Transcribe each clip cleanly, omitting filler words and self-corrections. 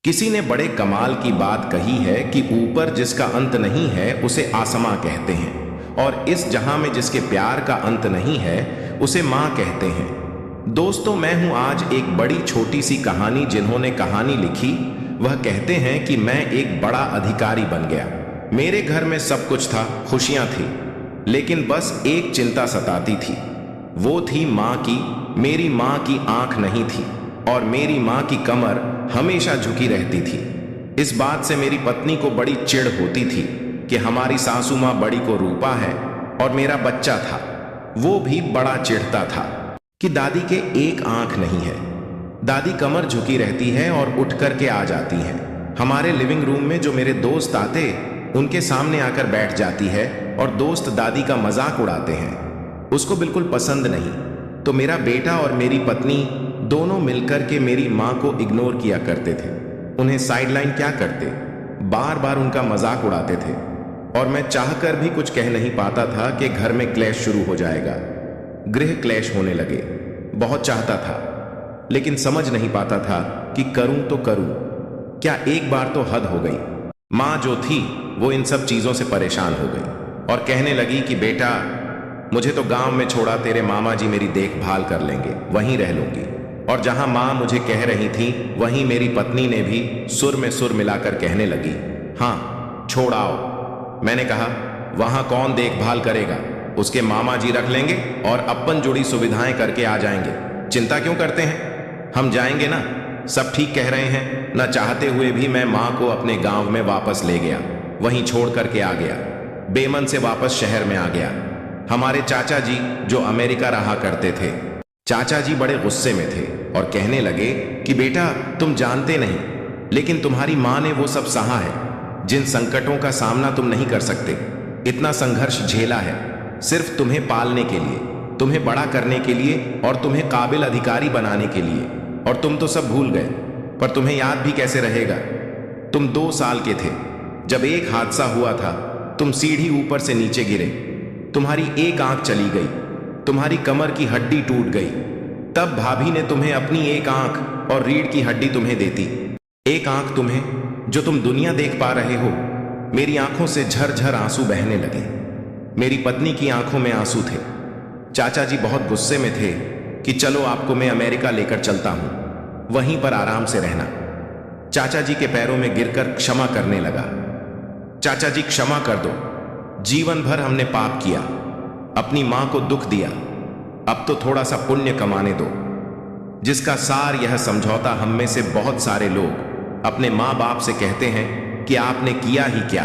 किसी ने बड़े कमाल की बात कही है कि ऊपर जिसका अंत नहीं है उसे आसमां कहते हैं और इस जहां में जिसके प्यार का अंत नहीं है उसे मां कहते हैं। दोस्तों, मैं हूं आज एक बड़ी छोटी सी कहानी जिन्होंने कहानी लिखी वह कहते हैं कि मैं एक बड़ा अधिकारी बन गया। मेरे घर में सब कुछ था, खुशियां थी, लेकिन बस एक चिंता सताती थी। वो थी मां की। मेरी मां की आंख नहीं थी और मेरी मां की कमर हमेशा झुकी रहती थी। इस बात से मेरी पत्नी को बड़ी चिढ़ होती थी कि हमारी सासू मां बड़ी को रूपा है और मेरा बच्चा था वो भी बड़ा चिढ़ता था कि दादी के एक आंख नहीं है। दादी कमर झुकी रहती है और उठ करके आ जाती है। हमारे लिविंग रूम में जो मेरे दोस्त आते उनके सामने आकर बैठ जाती है और दोस्त दादी का मजाक उड़ाते हैं। उसको बिल्कुल पसंद नहीं, तो मेरा बेटा और मेरी पत्नी दोनों मिलकर के मेरी मां को इग्नोर किया करते थे। उन्हें साइडलाइन क्या करते, बार बार उनका मजाक उड़ाते थे और मैं चाहकर भी कुछ कह नहीं पाता था कि घर में क्लेश शुरू हो जाएगा। गृह क्लेश होने लगे। बहुत चाहता था लेकिन समझ नहीं पाता था कि करूं तो करूं क्या। एक बार तो हद हो गई। मां जो थी वो इन सब चीजों से परेशान हो गई और कहने लगी कि बेटा, मुझे तो गांव में छोड़ा, तेरे मामा जी मेरी देखभाल कर लेंगे, वहीं रह लूंगी। और जहां मां मुझे कह रही थी वहीं मेरी पत्नी ने भी सुर में सुर मिलाकर कहने लगी, हाँ छोड़ आओ। मैंने कहा, वहां कौन देखभाल करेगा, उसके मामा जी रख लेंगे और अपन जुड़ी सुविधाएं करके आ जाएंगे। चिंता क्यों करते हैं, हम जाएंगे ना, सब ठीक कह रहे हैं। न चाहते हुए भी मैं मां को अपने गांव में वापस ले गया, वहीं छोड़ करके आ गया। बेमन से वापस शहर में आ गया। हमारे चाचा जी जो अमेरिका रहा करते थे, चाचा जी बड़े गुस्से में थे और कहने लगे कि बेटा, तुम जानते नहीं, लेकिन तुम्हारी मां ने वो सब सहा है जिन संकटों का सामना तुम नहीं कर सकते। इतना संघर्ष झेला है सिर्फ तुम्हें पालने के लिए, तुम्हें बड़ा करने के लिए और तुम्हें काबिल अधिकारी बनाने के लिए। और तुम तो सब भूल गए, पर तुम्हें याद भी कैसे रहेगा। तुम 2 साल के थे जब एक हादसा हुआ था। तुम सीढ़ी ऊपर से नीचे गिरे, तुम्हारी एक आंख चली गई, तुम्हारी कमर की हड्डी टूट गई। तब भाभी ने तुम्हें अपनी एक आंख और रीढ़ की हड्डी तुम्हें देती। एक आंख तुम्हें जो तुम दुनिया देख पा रहे हो। मेरी आंखों से झरझर आंसू बहने लगे। मेरी पत्नी की आंखों में आंसू थे। चाचा जी बहुत गुस्से में थे कि चलो आपको मैं अमेरिका लेकर चलता हूं, वहीं पर आराम से रहना। चाचा जी के पैरों में गिरकर क्षमा करने लगा। चाचा जी, क्षमा कर दो, जीवन भर हमने पाप किया, अपनी मां को दुख दिया, अब तो थोड़ा सा पुण्य कमाने दो। जिसका सार यह समझौता हम में से बहुत सारे लोग अपने मां बाप से कहते हैं कि आपने किया ही क्या।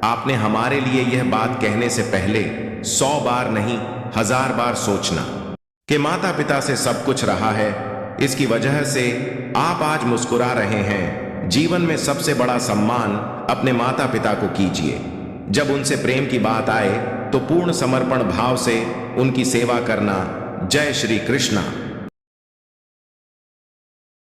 आपने हमारे लिए यह बात कहने से पहले 100 बार नहीं 1000 बार सोचना कि माता पिता से सब कुछ रहा है, इसकी वजह से आप आज मुस्कुरा रहे हैं। जीवन में सबसे बड़ा सम्मान अपने माता पिता को कीजिए। जब उनसे प्रेम की बात आए तो पूर्ण समर्पण भाव से उनकी सेवा करना। जय श्री कृष्णा।